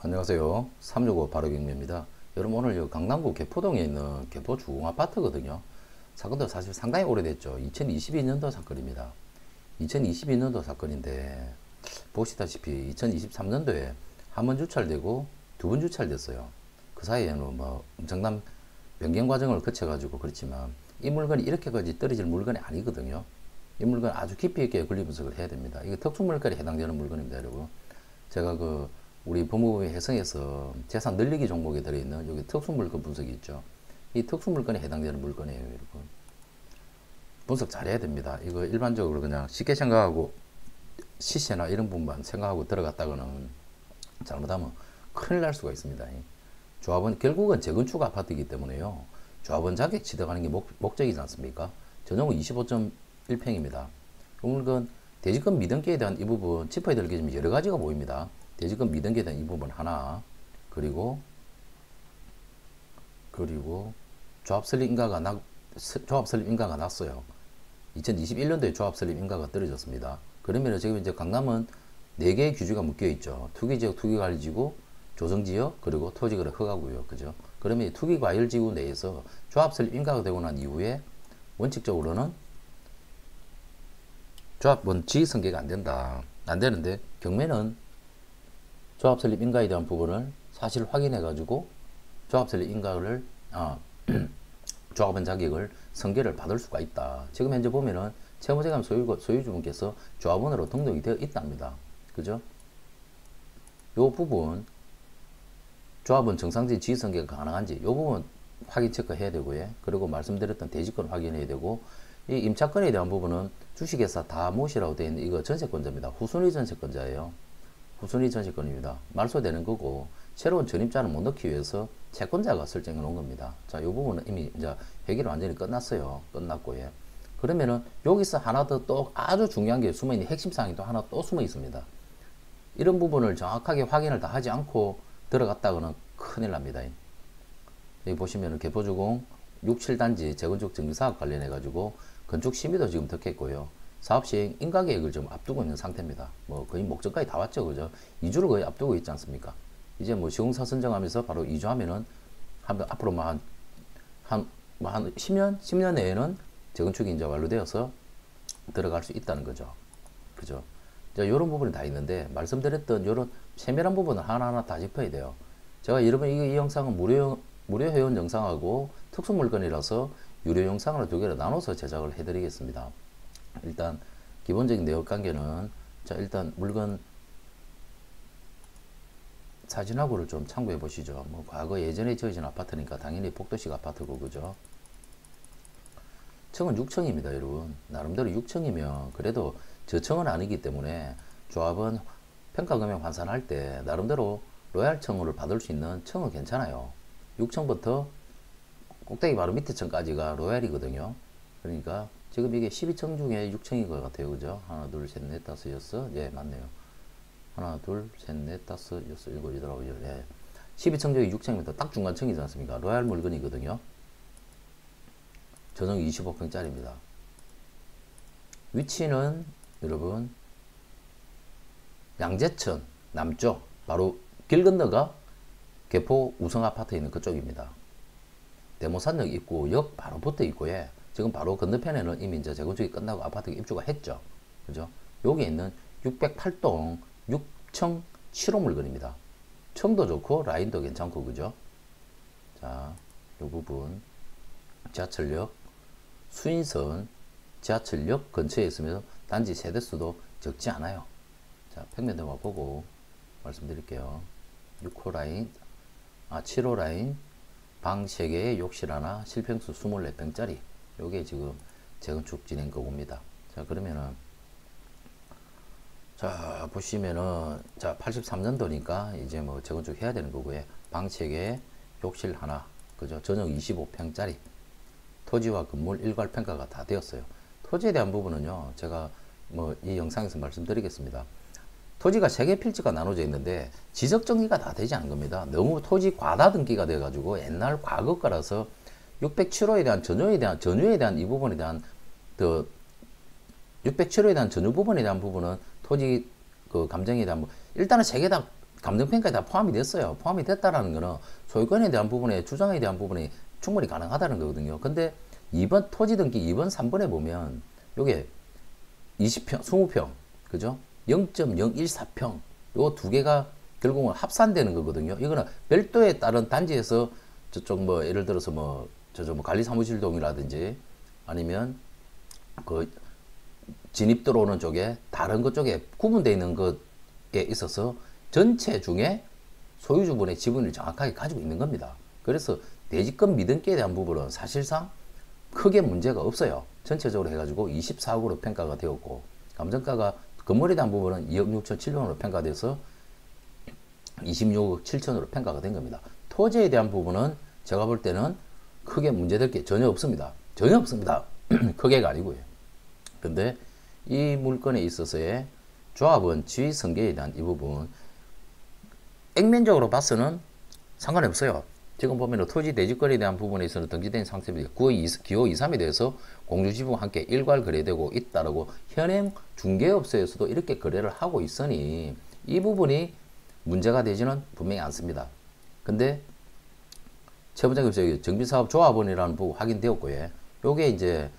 안녕하세요. 365 바로경매입니다. 여러분 오늘 요 강남구 개포동에 있는 개포 주공아파트거든요. 사건도 사실 상당히 오래됐죠. 2022년도 사건입니다. 2022년도 사건인데 보시다시피 2023년도에 한 번 주찰되고 두 번 주찰됐어요. 그 사이에는 뭐 엄청난 변경 과정을 거쳐가지고 그렇지만 이 물건이 이렇게까지 떨어질 물건이 아니거든요. 이 물건 아주 깊이 있게 권리 분석을 해야 됩니다. 이게 특수물건에 해당되는 물건입니다, 여러분. 제가 우리 법무부의 해성에서 재산 늘리기 종목에 들어있는 여기 특수물건 분석이 있죠. 이 특수물건에 해당되는 물건이에요, 여러분. 분석 잘해야 됩니다. 이거 일반적으로 그냥 쉽게 생각하고 시세나 이런 부분만 생각하고 들어갔다가는 잘못하면 큰일 날 수가 있습니다. 조합원 결국은 재건축 아파트이기 때문에요. 조합원 자격 취득하는 게 목적이지 않습니까? 전용은 25.1평입니다. 이 물건 대지권 미등기에 대한 이 부분 짚어야 될 게 좀 여러 가지가 보입니다. 대지권 미등기에 대한 이 부분 하나, 그리고 조합 설립 인가가 났어요. 2021년도에 조합 설립 인가가 떨어졌습니다. 그러면 지금 이제 강남은 4개의 규제가 묶여 있죠. 투기지역, 투기관리지구, 조성지역, 그리고 토지거래 허가구역, 그죠? 그러면 이 투기과열지구 내에서 조합 설립 인가가 되고 난 이후에 원칙적으로는 조합은 지위승계가 안 된다. 안 되는데 경매는 조합 설립 인가에 대한 부분을 사실 확인해 가지고 조합 설립 인가를 조합원 자격을 승계를 받을 수가 있다. 지금 현재 보면은 채무재감 소유주분께서 조합원으로 등록이 되어 있답니다. 그죠? 요 부분 조합원 정상적인 지위승계가 가능한지 요 부분 확인 체크해야 되고요. 그리고 말씀드렸던 대지권 확인해야 되고 이 임차권에 대한 부분은 주식회사 다 모시라고 되어 있는 이거 전세권자입니다. 후순위 전세권자예요. 후순위 전세권입니다. 말소되는 거고 새로운 전입자를 못 넣기 위해서 채권자가 설정해 놓은 겁니다. 자, 이 부분은 이미 이제 회계를 완전히 끝났어요. 끝났고 예. 그러면은 여기서 하나 더 또 아주 중요한 게 숨어 있는 핵심 사항이 또 하나 또 숨어 있습니다. 이런 부분을 정확하게 확인을 다 하지 않고 들어갔다가는 큰일 납니다. 여기 보시면은 개포주공 6, 7단지 재건축 정비사업 관련해 가지고 건축 심의도 지금 듣겠고요. 사업 시행 인가 계획을 지금 앞두고 있는 상태입니다. 뭐 거의 목적까지 다 왔죠, 그죠? 2주를 거의 앞두고 있지 않습니까? 이제 뭐 시공사 선정하면서 바로 2주하면은 앞으로 뭐 한 10년 내에는 재건축이 이제 완료되어서 들어갈 수 있다는 거죠. 그죠? 이제 이런 부분이 다 있는데 말씀드렸던 이런 세밀한 부분을 하나하나 다 짚어야 돼요. 제가 여러분 이 영상은 무료 회원 영상하고 특수 물건이라서 유료 영상으로 두 개로 나눠서 제작을 해드리겠습니다. 일단 기본적인 내역 관계는 자 일단 물건 사진하고를 좀 참고해 보시죠. 뭐 과거 예전에 지어진 아파트니까 당연히 복도식 아파트고 그죠. 층은 6층입니다, 여러분. 나름대로 6층이면 그래도 저층은 아니기 때문에 조합은 평가금액 환산할 때 나름대로 로얄 층을 받을 수 있는 층은 괜찮아요. 6층부터 꼭대기 바로 밑에 층까지가 로얄이거든요. 그러니까 지금 이게 12층 중에 6층인 것 같아요. 그죠? 하나, 둘, 셋, 넷, 다섯, 여섯. 예, 맞네요. 하나, 둘, 셋, 넷, 다섯, 여섯, 일곱, 여덟, 아홉, 열. 예. 12층 중에 6층이면 딱 중간층이지 않습니까? 로얄 물건이거든요. 전용 25평짜리입니다. 위치는 여러분 양재천 남쪽 바로 길 건너가 개포 우성 아파트에 있는 그쪽입니다. 대모산역 입구역 바로 붙어 있고요. 지금 바로 건너편에는 이미 이제 재건축이 끝나고 아파트가 입주가 했죠. 그죠? 여기 있는 608동 6층 7호 물건입니다. 층도 좋고 라인도 괜찮고 그죠? 자, 이 부분 지하철역 수인선 지하철역 근처에 있으면서 단지 세대수도 적지 않아요. 자, 평면도만 보고 말씀드릴게요. 6호 라인, 7호 라인, 방 3개에 욕실 하나, 실평수 24평짜리. 요게 지금 재건축 진행 거고입니다. 자, 그러면은, 자, 보시면은, 자, 83년도니까 이제 뭐 재건축 해야 되는 거고요. 방 3개에 욕실 하나, 그죠? 전용 25평짜리. 토지와 건물 일괄 평가가 다 되었어요. 토지에 대한 부분은요, 제가 뭐 이 영상에서 말씀드리겠습니다. 토지가 3개 필지가 나눠져 있는데 지적 정리가 다 되지 않은 겁니다. 너무 토지 과다 등기가 돼 가지고 옛날 과거 거라서 607호에 대한 전유에 대한 이 부분에 대한 607호에 대한 전유 부분에 대한 부분은 토지 그 감정에 대한 일단은 3개 다 감정평가에 다 포함이 됐어요. 포함이 됐다라는 거는 소유권에 대한 부분에 주장에 대한 부분이 충분히 가능하다는 거거든요. 근데 2번 토지 등기 2번 3번에 보면 요게 20평, 20평, 그죠? 0.014평 요 두 개가 결국은 합산되는 거거든요. 이거는 별도에 따른 단지에서 저쪽 뭐 예를 들어서 뭐 저쪽 뭐 관리사무실동이라든지 아니면 그 진입 들어오는 쪽에 다른 것 쪽에 구분되어 있는 것에 있어서 전체 중에 소유주분의 지분을 정확하게 가지고 있는 겁니다. 그래서 대지권 미등기에 대한 부분은 사실상 크게 문제가 없어요. 전체적으로 해가지고 24억으로 평가가 되었고 감정가가 건물에 대한 부분은 2억 6천 7천으로 평가돼서 26억 7천으로 평가가 된 겁니다. 토지에 대한 부분은 제가 볼 때는 크게 문제될 게 전혀 없습니다. 전혀 없습니다. 크게가 아니고요. 근데 이 물건에 있어서의 조합원 지위 승계에 대한 이 부분 액면적으로 봐서는 상관이 없어요. 지금 보면 토지 대지권에 대한 부분에 있어서는 등기된 상태입니다. 기호 23에 대해서 공유지분과 함께 일괄 거래되고 있다라고 현행 중개업소에서도 이렇게 거래를 하고 있으니 이 부분이 문제가 되지는 분명히 않습니다. 근데 최부장님 정비사업 조합원이라는 부분 확인되었고요. 요게 이제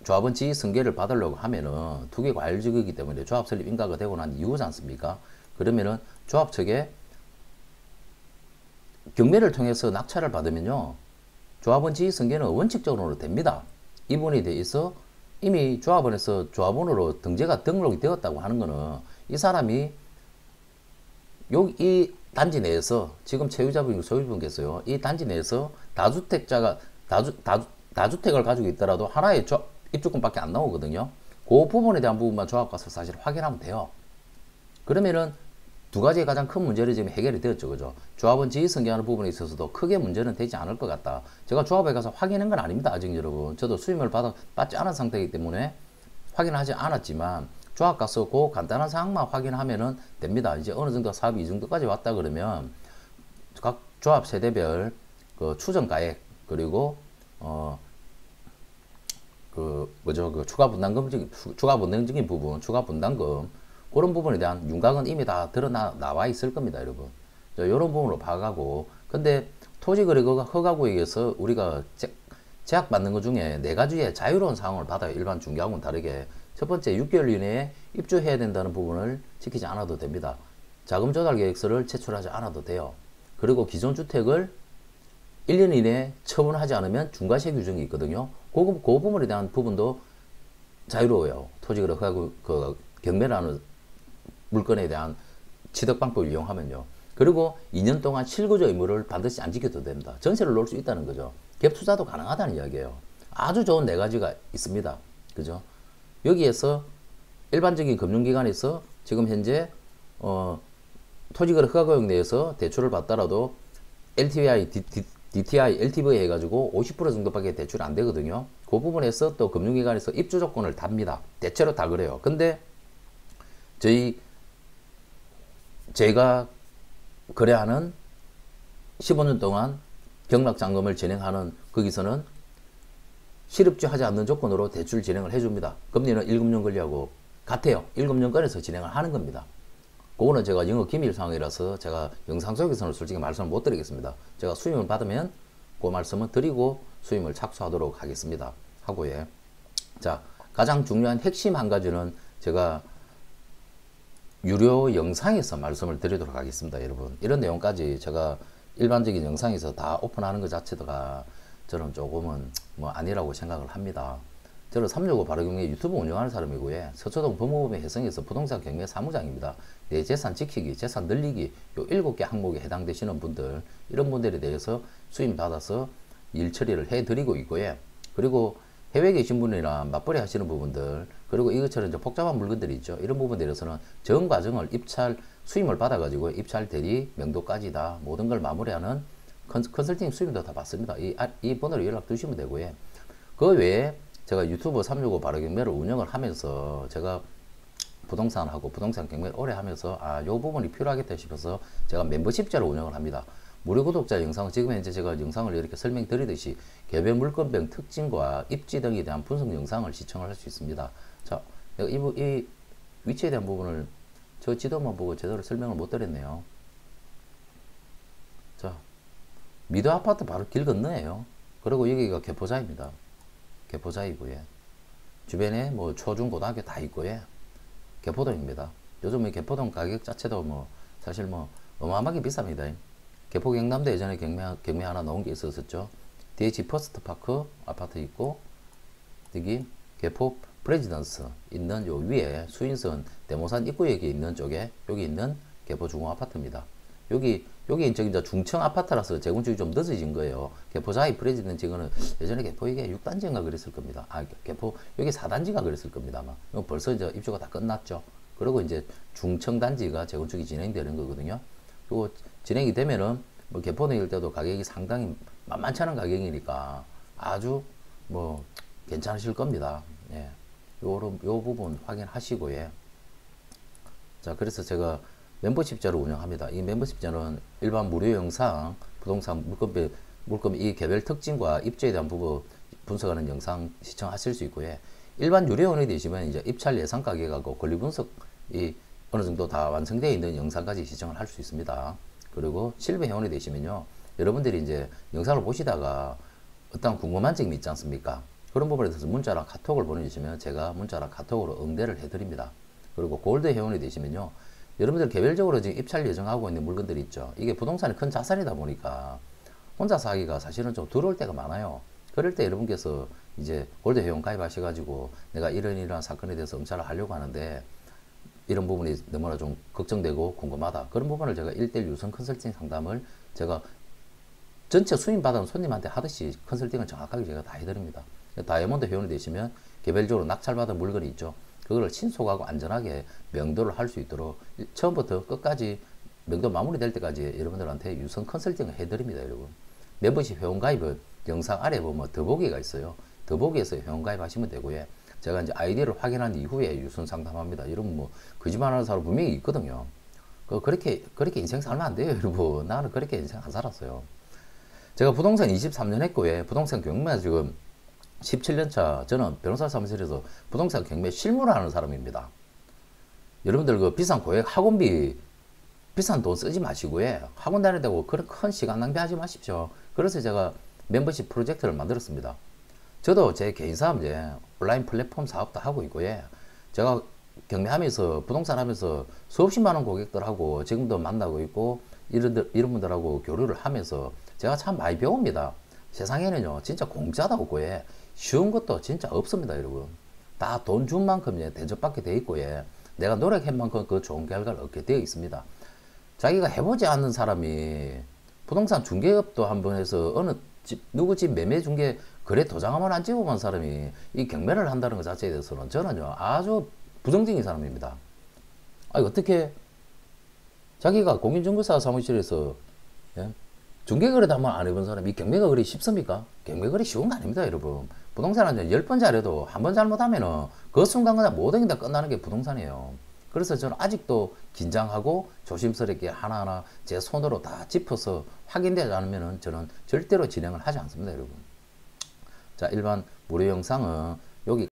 조합원 지위 승계를 받으려고 하면은 두 개 과열지구이기 때문에 조합 설립 인가가 되고 난 이후지 않습니까? 그러면은 조합 측에 경매를 통해서 낙찰을 받으면요. 조합원 지위 승계는 원칙적으로 됩니다. 이 부분에 대해서 이미 조합원에서 조합원으로 등록이 되었다고 하는 거는 이 사람이 이 단지 내에서 지금 채유자분 소유분께서요. 이 단지 내에서 다주택을 가지고 있더라도 하나의 입주권밖에 안 나오거든요. 그 부분에 대한 부분만 조합 가서 사실 확인하면 돼요. 그러면은 두 가지의 가장 큰 문제를 지금 해결이 되었죠. 그죠? 조합원 지위 승계하는 부분에 있어서도 크게 문제는 되지 않을 것 같다. 제가 조합에 가서 확인한 건 아닙니다. 아직 여러분. 저도 수임을 받지 않은 상태이기 때문에 확인하지 않았지만 조합 가서 그 간단한 사항만 확인하면은 됩니다. 이제 어느 정도 사업이 이 정도까지 왔다 그러면 각 조합 세대별 그 추정가액 그리고 그 추가 분담금적인 부분, 추가 분담금 그런 부분에 대한 윤곽은 이미 다 나와 있을 겁니다, 여러분. 이런 부분으로 봐가고 근데 토지거래 허가구역에서 우리가 제약받는 것 중에 네 가지의 자유로운 사항을 받아요. 일반 중개하고는 다르게. 첫 번째 6개월 이내에 입주해야 된다는 부분을 지키지 않아도 됩니다. 자금 조달 계획서를 제출하지 않아도 돼요. 그리고 기존 주택을 1년 이내에 처분하지 않으면 중과세 규정이 있거든요. 그 부분에 대한 부분도 자유로워요. 토지거래 허가구 경매라는 물건에 대한 취득방법을 이용하면요. 그리고 2년 동안 실거주 의무를 반드시 안 지켜도 됩니다. 전세를 놓을 수 있다는 거죠. 갭 투자도 가능하다는 이야기예요. 아주 좋은 네 가지가 있습니다. 그죠? 여기에서 일반적인 금융기관에서 지금 현재 토지거래 허가구역 내에서 대출을 받더라도 LTI, DTI, LTV 해가지고 50% 정도밖에 대출이 안 되거든요. 그 부분에서 또 금융기관에서 입주 조건을 답니다. 대체로 다 그래요. 근데 제가 거래하는 15년 동안 경락잔금을 진행하는 거기서는 실입주 하지 않는 조건으로 대출 진행을 해줍니다. 금리는 1금융 권리하고 같아요. 1금융권에서 진행을 하는 겁니다. 그거는 제가 영업 기밀 사항이라서 제가 영상 속에서는 솔직히 말씀을 못 드리겠습니다. 제가 수임을 받으면 그 말씀을 드리고 수임을 착수하도록 하겠습니다. 하고요. 자, 가장 중요한 핵심 한 가지는 제가 유료 영상에서 말씀을 드리도록 하겠습니다. 여러분, 이런 내용까지 제가 일반적인 영상에서 다 오픈하는 것 자체가 저는 조금은 뭐 아니라고 생각을 합니다. 저는 365 바로경매 유튜브 운영하는 사람이고요. 서초동 법무법인 혜성에서 부동산 경매 사무장입니다. 내 재산 지키기, 재산 늘리기 요 7개 항목에 해당되시는 분들, 이런 분들에 대해서 수임 받아서 일 처리를 해드리고 있고요. 그리고 해외에 계신 분이나 맞벌이 하시는 부분들, 그리고 이것처럼 이제 복잡한 물건들이 있죠. 이런 부분들에서는 전 과정을 수임을 받아가지고 입찰, 대리, 명도까지 다 모든 걸 마무리하는 컨설팅 수임도 다 받습니다. 이 번호로 연락 주시면 되고요. 그 외에 제가 유튜브 365 바로경매를 운영을 하면서 제가 부동산하고 부동산 경매를 오래 하면서 요 부분이 필요하겠다 싶어서 제가 멤버십제로 운영을 합니다. 무료 구독자 영상은 지금 현재 제가 영상을 이렇게 설명드리듯이 개별 물건별 특징과 입지 등에 대한 분석 영상을 시청을 할 수 있습니다. 자, 이 위치에 대한 부분을 저 지도만 보고 제대로 설명을 못 드렸네요. 미드 아파트 바로 길 건너예요. 그리고 여기가 개포자입니다. 개포자이고요. 주변에 뭐 초중 고등학교 다 있고요. 개포동입니다. 요즘에 개포동 가격 자체도 뭐 사실 뭐 어마어마하게 비쌉니다. 개포 경남도 예전에 경매 하나 나온 게 있었었죠. DH 퍼스트 파크 아파트 있고, 여기 개포 프레지던스 있는 요 위에 수인선 대모산 입구역에 있는 쪽에 여기 있는 개포 중공 아파트입니다. 여기 이제 중청 아파트라서 재건축이 좀 늦어진 거예요. 개포자이 프레지던스 이거는 예전에 개포 이게 6단지인가 그랬을 겁니다. 개포 여기 4단지가 그랬을 겁니다. 아마 벌써 이제 입주가 다 끝났죠. 그리고 이제 중청 단지가 재건축이 진행되는 거거든요. 그리고 진행이 되면은 뭐 개포동일 때도 가격이 상당히 만만치 않은 가격이니까 아주 뭐 괜찮으실 겁니다. 예. 요 부분 확인하시고요. 자, 그래서 제가 멤버십제를 운영합니다. 이 멤버십제는 일반 무료 영상, 부동산 물건 이 개별 특징과 입주에 대한 부분 분석하는 영상 시청하실 수 있고요. 일반 유료원이 되시면 이제 입찰 예상 가격하고 권리 분석이 어느 정도 다 완성되어 있는 영상까지 시청을 할 수 있습니다. 그리고 실버 회원이 되시면요, 여러분들이 이제 영상을 보시다가 어떤 궁금한 점이 있지 않습니까? 그런 부분에 대해서 문자랑 카톡을 보내주시면 제가 문자랑 카톡으로 응대를 해드립니다. 그리고 골드 회원이 되시면요, 여러분들 개별적으로 지금 입찰 예정하고 있는 물건들이 있죠. 이게 부동산이 큰 자산이다 보니까 혼자서 하기가 사실은 좀 두려울 때가 많아요. 그럴 때 여러분께서 이제 골드 회원 가입하셔가지고 내가 이런 사건에 대해서 응찰을 하려고 하는데 이런 부분이 너무나 좀 걱정되고 궁금하다. 그런 부분을 제가 1대1 유선 컨설팅 상담을 제가 전체 수임 받은 손님한테 하듯이 컨설팅을 정확하게 제가 다 해드립니다. 다이아몬드 회원이 되시면 개별적으로 낙찰받은 물건이 있죠. 그거를 신속하고 안전하게 명도를 할 수 있도록 처음부터 끝까지 명도 마무리될 때까지 여러분들한테 유선 컨설팅을 해드립니다. 여러분, 멤버십 회원 가입은 영상 아래 보면 더보기가 있어요. 더보기에서 회원 가입하시면 되고요. 제가 이제 아이디를 확인한 이후에 유선 상담합니다. 여러분 뭐 거짓말하는 사람 분명히 있거든요. 그렇게 인생 살면 안 돼요, 여러분. 나는 그렇게 인생 안 살았어요. 제가 부동산 23년 했고요. 부동산 경매 지금 17년차. 저는 변호사 사무실에서 부동산 경매 실무를 하는 사람입니다. 여러분들 그 비싼 고액 학원비 비싼 돈 쓰지 마시고요. 학원 다니다고 그런 큰 시간 낭비하지 마십시오. 그래서 제가 멤버십 프로젝트를 만들었습니다. 저도 제 개인 사업 이제 온라인 플랫폼 사업도 하고 있고요. 제가 경매하면서 부동산 하면서 수없이 많은 고객들하고 지금도 만나고 있고 이런 분들하고 교류를 하면서 제가 참 많이 배웁니다. 세상에는요 진짜 공짜도 없고요, 쉬운 것도 진짜 없습니다. 여러분, 다 돈 준 만큼 대접받게 돼 있고요, 내가 노력한 만큼 그 좋은 결과를 얻게 되어 있습니다. 자기가 해보지 않는 사람이 부동산 중개업도 한번 해서 어느 집 누구 집 매매 중개 거래 도장 한번 안 찍어본 사람이 이 경매를 한다는 것 자체에 대해서는 저는요 아주 부정적인 사람입니다. 아니 어떻게 자기가 공인중개사 사무실에서 예? 중개거래도 한번 안 해본 사람이 경매가 그리 쉽습니까? 경매거래 쉬운 거 아닙니다. 여러분, 부동산은 10번 잘해도 한 번 잘못하면은 그 순간 그냥 모든 게 다 끝나는 게 부동산이에요. 그래서 저는 아직도 긴장하고 조심스럽게 하나하나 제 손으로 다 짚어서 확인되지 않으면은 저는 절대로 진행을 하지 않습니다. 여러분, 자, 일반 무료 영상은 여기